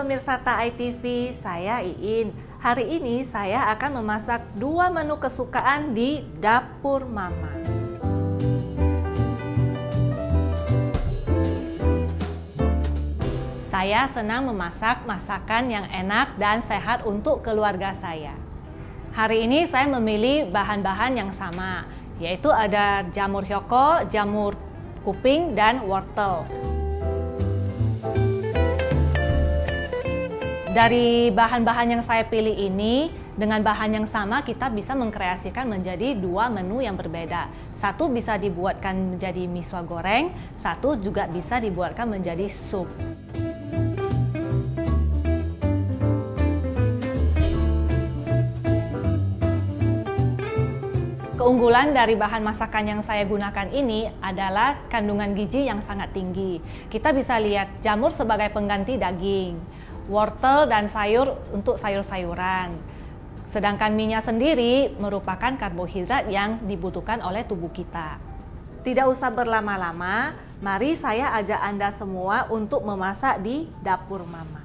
pemirsa TAI TV, saya Iin. Hari ini saya akan memasak 2 menu kesukaan di dapur Mama. Saya senang memasak masakan yang enak dan sehat untuk keluarga saya. Hari ini saya memilih bahan-bahan yang sama, yaitu ada jamur hyoko, jamur kuping, dan wortel. Dari bahan-bahan yang saya pilih ini, dengan bahan yang sama kita bisa mengkreasikan menjadi 2 menu yang berbeda. Satu bisa dibuatkan menjadi miswa goreng, satu juga bisa dibuatkan menjadi sup. Keunggulan dari bahan masakan yang saya gunakan ini adalah kandungan gizi yang sangat tinggi. Kita bisa lihat jamur sebagai pengganti daging, wortel dan sayur untuk sayur-sayuran. Sedangkan minyak sendiri merupakan karbohidrat yang dibutuhkan oleh tubuh kita. Tidak usah berlama-lama, mari saya ajak Anda semua untuk memasak di dapur Mama.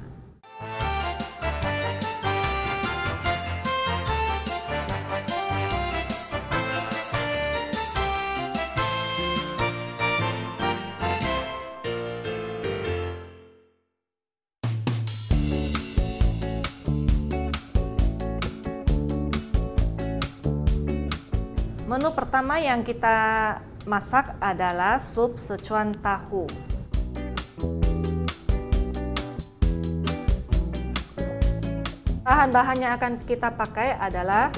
Menu pertama yang kita masak adalah sup Szechuan tahu. Bahan-bahan yang akan kita pakai adalah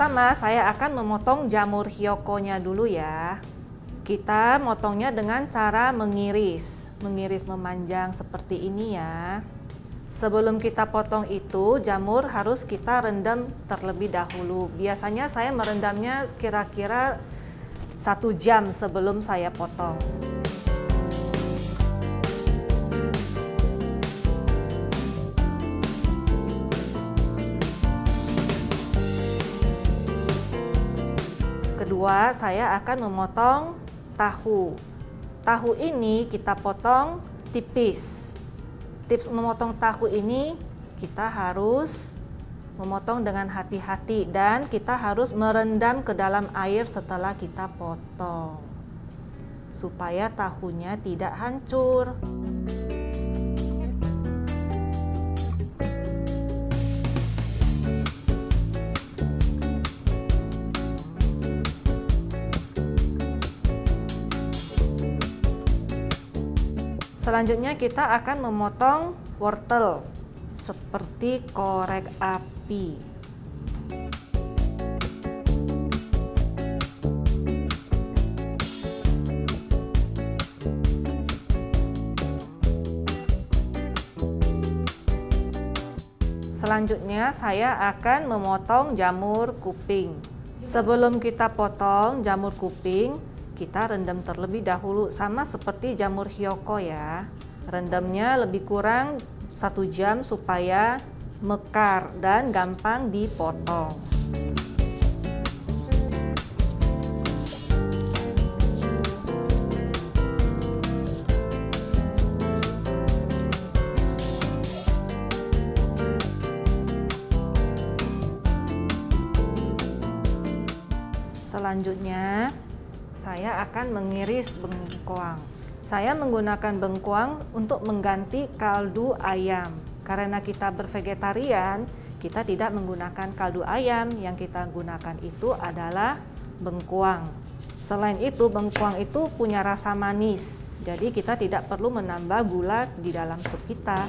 pertama, saya akan memotong jamur hyokonya dulu ya. Kita motongnya dengan cara mengiris memanjang seperti ini ya. Sebelum kita potong itu, jamur harus kita rendam terlebih dahulu. Biasanya saya merendamnya kira-kira 1 jam sebelum saya potong. Kedua, saya akan memotong tahu. Tahu ini kita potong tipis. Tips memotong tahu ini kita harus memotong dengan hati-hati dan kita harus merendam ke dalam air setelah kita potong supaya tahunya tidak hancur. Selanjutnya kita akan memotong wortel seperti korek api. Selanjutnya saya akan memotong jamur kuping. Sebelum kita potong jamur kuping, kita rendam terlebih dahulu sama seperti jamur hyoko ya. Rendamnya lebih kurang 1 jam supaya mekar dan gampang dipotong. Selanjutnya saya akan mengiris bengkoang. Saya menggunakan bengkuang untuk mengganti kaldu ayam. Karena kita bervegetarian, kita tidak menggunakan kaldu ayam. Yang kita gunakan itu adalah bengkuang. Selain itu, bengkuang itu punya rasa manis. Jadi kita tidak perlu menambah gula di dalam sup kita.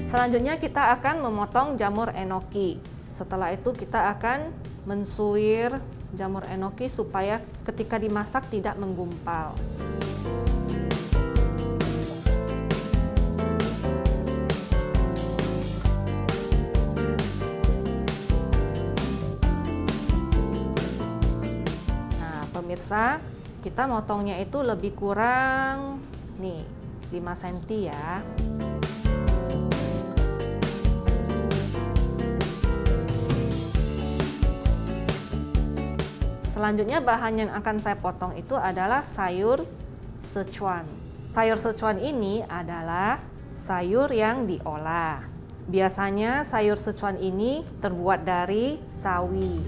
Selanjutnya kita akan memotong jamur enoki. Setelah itu kita akan mensuir jamur enoki supaya ketika dimasak tidak menggumpal. Nah, pemirsa, kita motongnya itu lebih kurang nih 5 cm ya. Selanjutnya bahan yang akan saya potong itu adalah sayur Sichuan. Sayur Sichuan ini adalah sayur yang diolah. Biasanya sayur Sichuan ini terbuat dari sawi.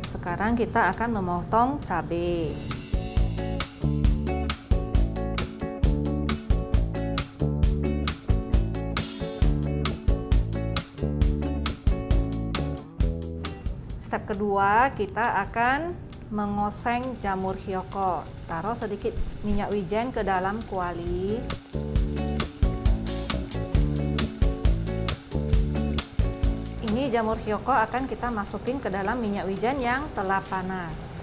Sekarang kita akan memotong cabai. Step kedua, kita akan mengoseng jamur hyoko. Taruh sedikit minyak wijen ke dalam kuali. Ini jamur hyoko akan kita masukin ke dalam minyak wijen yang telah panas.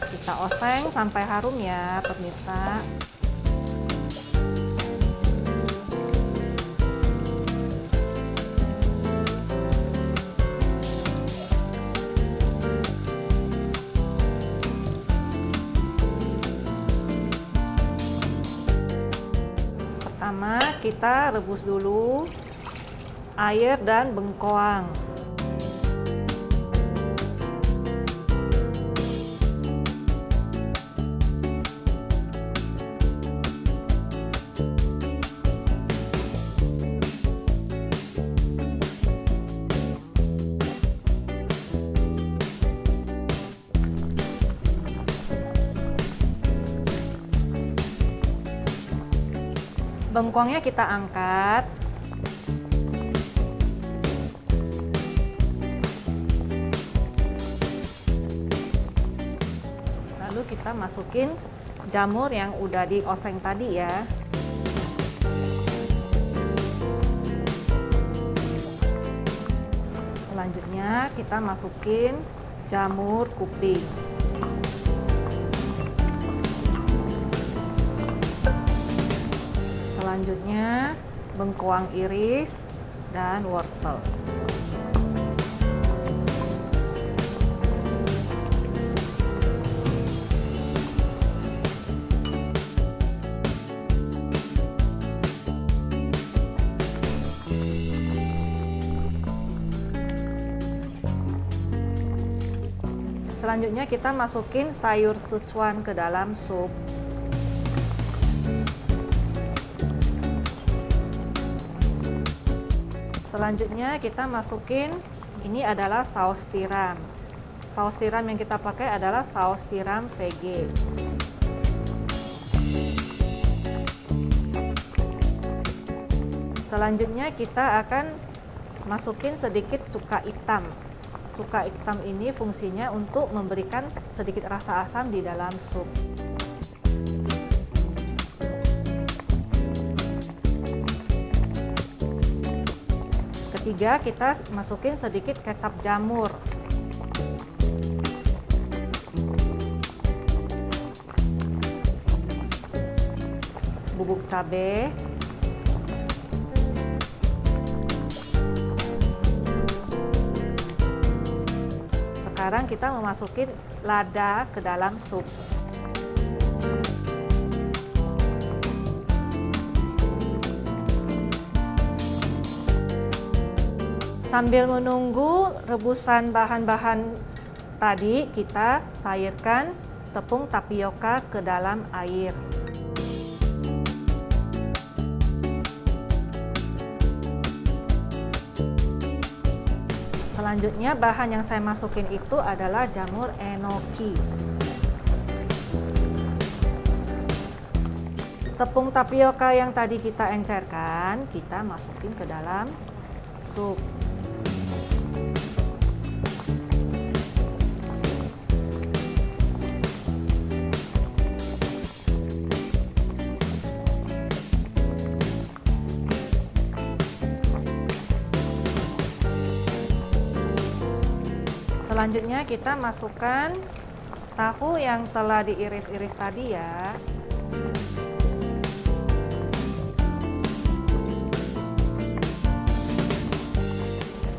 Kita oseng sampai harum ya, pemirsa. Pertama, kita rebus dulu air dan bengkoang. Bengkoangnya kita angkat. Lalu kita masukin jamur yang udah dioseng tadi ya. Selanjutnya kita masukin jamur kuping. Selanjutnya bengkoang iris dan wortel. Selanjutnya kita masukin sayur Sichuan ke dalam sup. Selanjutnya kita masukin, ini adalah saus tiram. Saus tiram yang kita pakai adalah saus tiram VG. Selanjutnya kita akan masukin sedikit cuka hitam. Cuka hitam ini fungsinya untuk memberikan sedikit rasa asam di dalam sup. Ketiga, kita masukin sedikit kecap jamur. Bubuk cabai. Sekarang kita memasukin lada ke dalam sup. Sambil menunggu rebusan bahan-bahan tadi, kita cairkan tepung tapioka ke dalam air. Selanjutnya bahan yang saya masukin itu adalah jamur enoki. Tepung tapioka yang tadi kita encerkan, kita masukin ke dalam sup. Selanjutnya kita masukkan tahu yang telah diiris-iris tadi ya.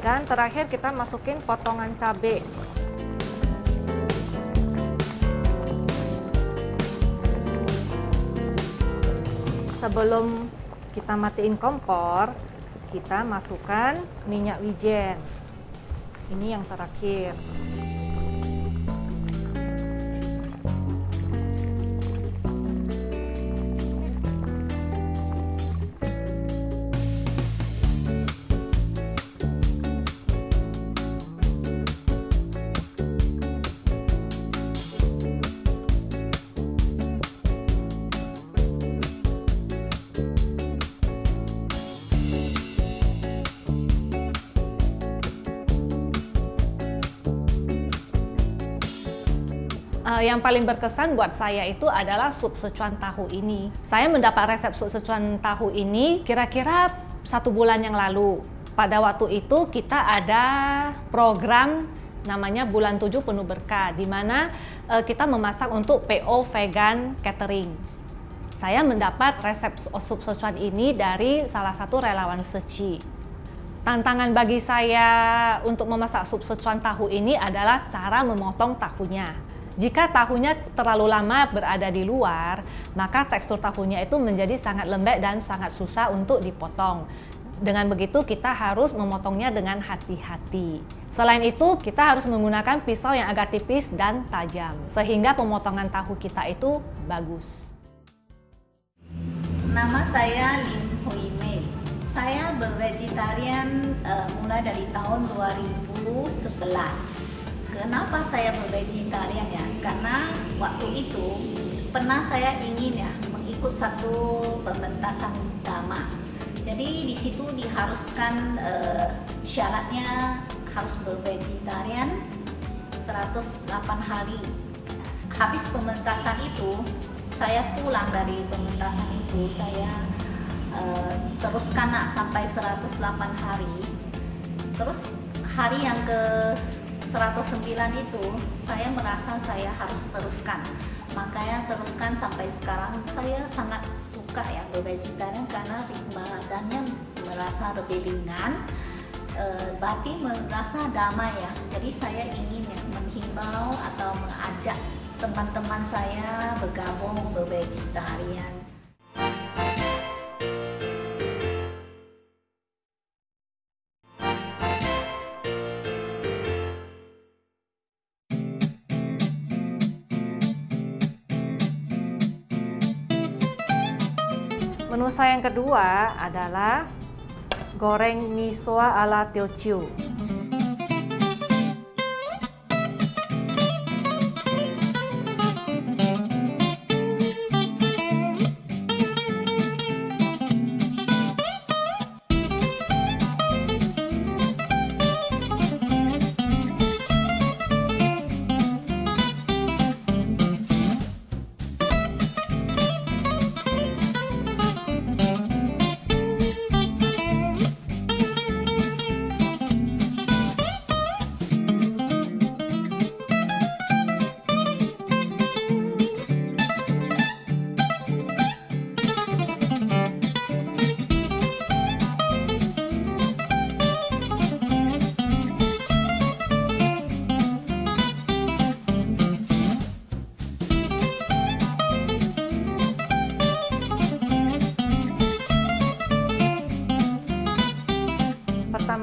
Dan terakhir kita masukin potongan cabai. Sebelum kita matiin kompor, kita masukkan minyak wijen. Ini yang terakhir. Yang paling berkesan buat saya itu adalah sup Szechuan tahu ini. Saya mendapat resep sup Szechuan tahu ini kira-kira 1 bulan yang lalu. Pada waktu itu kita ada program namanya Bulan 7 Penuh Berkah, di mana kita memasak untuk PO Vegan Catering. Saya mendapat resep sup Szechuan ini dari salah satu relawan Seci. Tantangan bagi saya untuk memasak sup Szechuan tahu ini adalah cara memotong tahunya. Jika tahunya terlalu lama berada di luar, maka tekstur tahunya itu menjadi sangat lembek dan sangat susah untuk dipotong. Dengan begitu kita harus memotongnya dengan hati-hati. Selain itu, kita harus menggunakan pisau yang agak tipis dan tajam, sehingga pemotongan tahu kita itu bagus. Nama saya Lim Hui Mei. Saya bervegetarian mulai dari tahun 2011. Kenapa saya bervegetarian ya? Karena waktu itu pernah saya ingin ya mengikut satu pementasan dhamma. Jadi di situ diharuskan syaratnya harus bervegetarian 108 hari. Habis pementasan itu, saya pulang dari pementasan itu, saya teruskan sampai 108 hari. Terus hari yang ke 109 itu saya merasa saya harus teruskan, makanya teruskan sampai sekarang. Saya sangat suka ya bervegetarian karena badannya merasa lebih ringan, batin merasa damai ya. Jadi saya ingin ya menghimbau atau mengajak teman-teman saya bergabung bervegetarian. Menu saya yang kedua adalah goreng miso ala Teochew.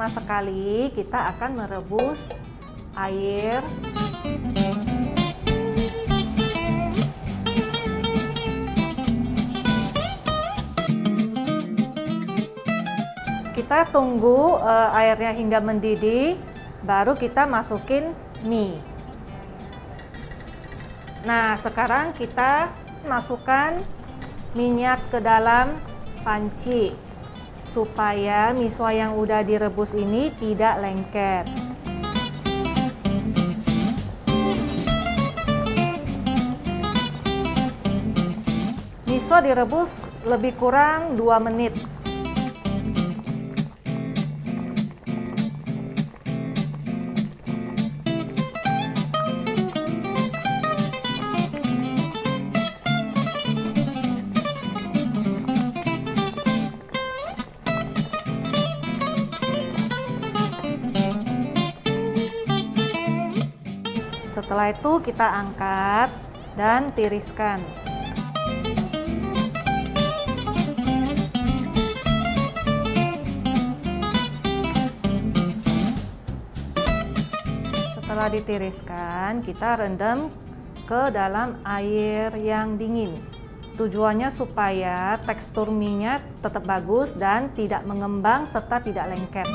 Pertama sekali kita akan merebus air. Kita tunggu airnya hingga mendidih, baru kita masukin mie. Nah, sekarang kita masukkan minyak ke dalam panci supaya miso yang udah direbus ini tidak lengket. Miso direbus lebih kurang 2 menit. Setelah itu kita angkat dan tiriskan. Setelah ditiriskan, kita rendam ke dalam air yang dingin. Tujuannya supaya tekstur mie-nya tetap bagus dan tidak mengembang serta tidak lengket.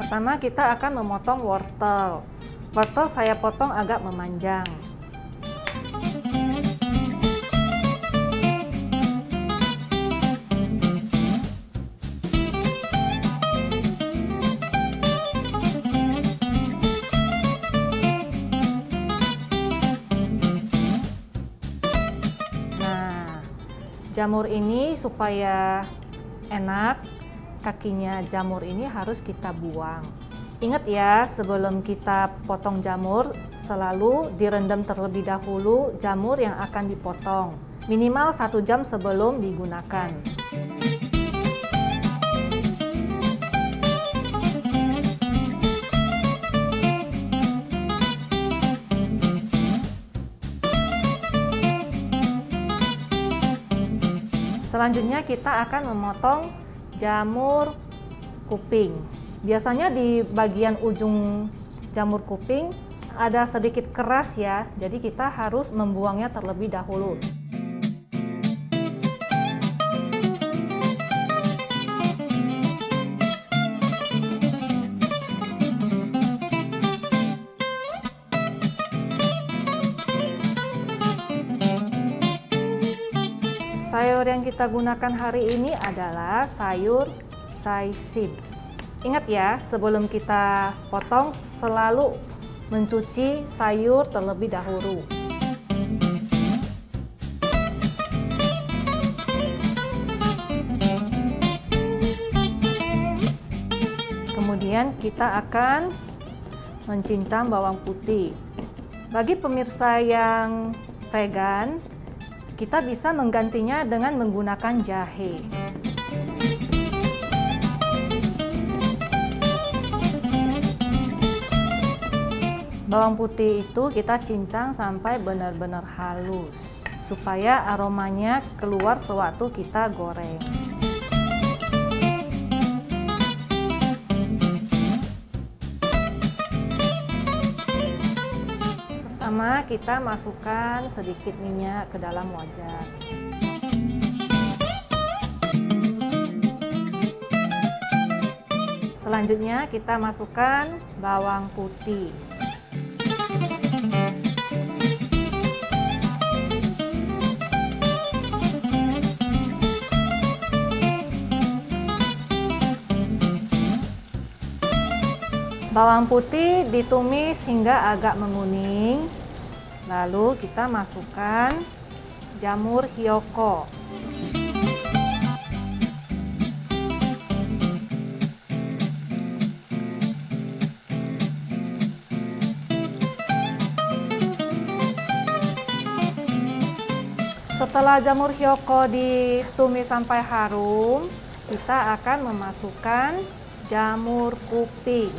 Pertama kita akan memotong wortel. Wortel saya potong agak memanjang. Nah, jamur ini supaya enak, kakinya jamur ini harus kita buang. Ingat ya, sebelum kita potong jamur, selalu direndam terlebih dahulu jamur yang akan dipotong. Minimal 1 jam sebelum digunakan. Selanjutnya kita akan memotong jamur kuping. Biasanya di bagian ujung jamur kuping ada sedikit keras ya, jadi kita harus membuangnya terlebih dahulu. Sayur yang kita gunakan hari ini adalah sayur caisip. Ingat ya, sebelum kita potong selalu mencuci sayur terlebih dahulu. Kemudian kita akan mencincang bawang putih. Bagi pemirsa yang vegan, kita bisa menggantinya dengan menggunakan jahe. Bawang putih itu kita cincang sampai benar-benar halus, supaya aromanya keluar sewaktu kita goreng. Pertama, kita masukkan sedikit minyak ke dalam wajan. Selanjutnya, kita masukkan bawang putih. Bawang putih ditumis hingga agak menguning. Lalu kita masukkan jamur hiyoko. Setelah jamur hiyoko ditumis sampai harum, kita akan memasukkan jamur kuping.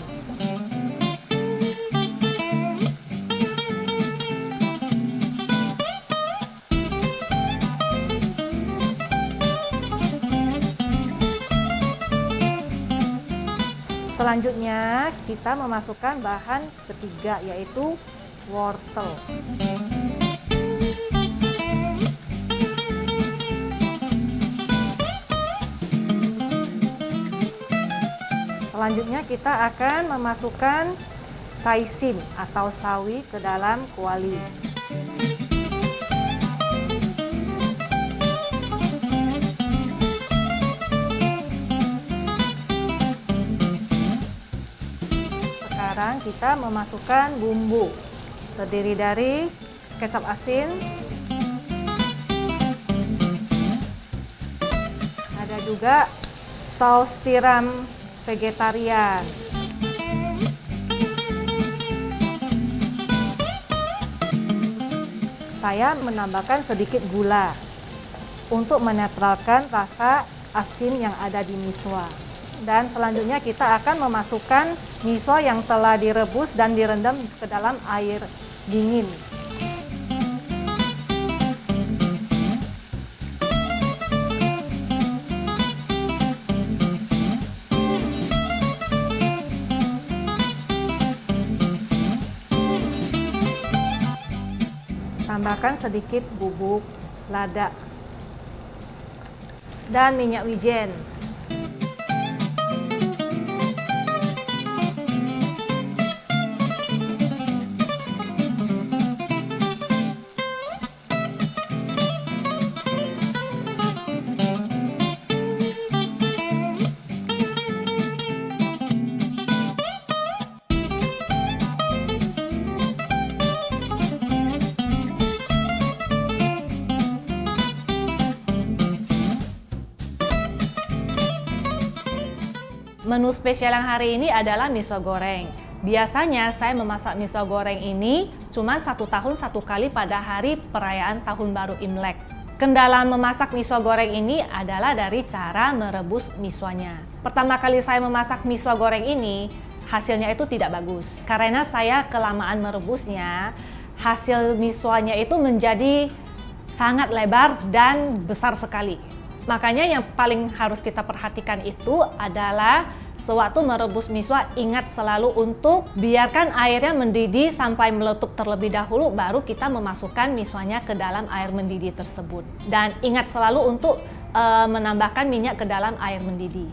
Selanjutnya kita memasukkan bahan ketiga, yaitu wortel. Selanjutnya kita akan memasukkan caicin atau sawi ke dalam kuali. Sekarang kita memasukkan bumbu, terdiri dari kecap asin, ada juga saus tiram vegetarian, saya menambahkan sedikit gula untuk menetralkan rasa asin yang ada di miswa. Dan selanjutnya kita akan memasukkan miswa yang telah direbus dan direndam ke dalam air dingin. Tambahkan sedikit bubuk lada dan minyak wijen. Menu spesial yang hari ini adalah miso goreng. Biasanya saya memasak miso goreng ini cuma 1 tahun 1 kali pada hari perayaan Tahun Baru Imlek. Kendala memasak miso goreng ini adalah dari cara merebus miswanya. Pertama kali saya memasak miso goreng ini, hasilnya itu tidak bagus. Karena saya kelamaan merebusnya, hasil miswanya itu menjadi sangat lebar dan besar sekali. Makanya yang paling harus kita perhatikan itu adalah sewaktu merebus miswa, ingat selalu untuk biarkan airnya mendidih sampai meletup terlebih dahulu, baru kita memasukkan miswanya ke dalam air mendidih tersebut. Dan ingat selalu untuk menambahkan minyak ke dalam air mendidih.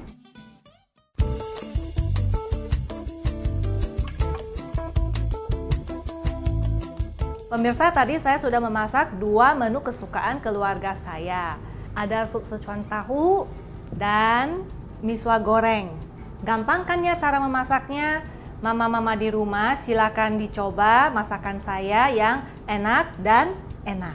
Pemirsa, tadi saya sudah memasak 2 menu kesukaan keluarga saya. Ada sup Sichuan tahu dan miswa goreng. Gampang kan ya cara memasaknya? Mama-mama di rumah silakan dicoba masakan saya yang enak dan enak.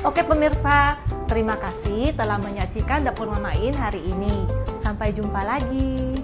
Oke pemirsa, terima kasih telah menyaksikan Dapur Mama In hari ini. Sampai jumpa lagi.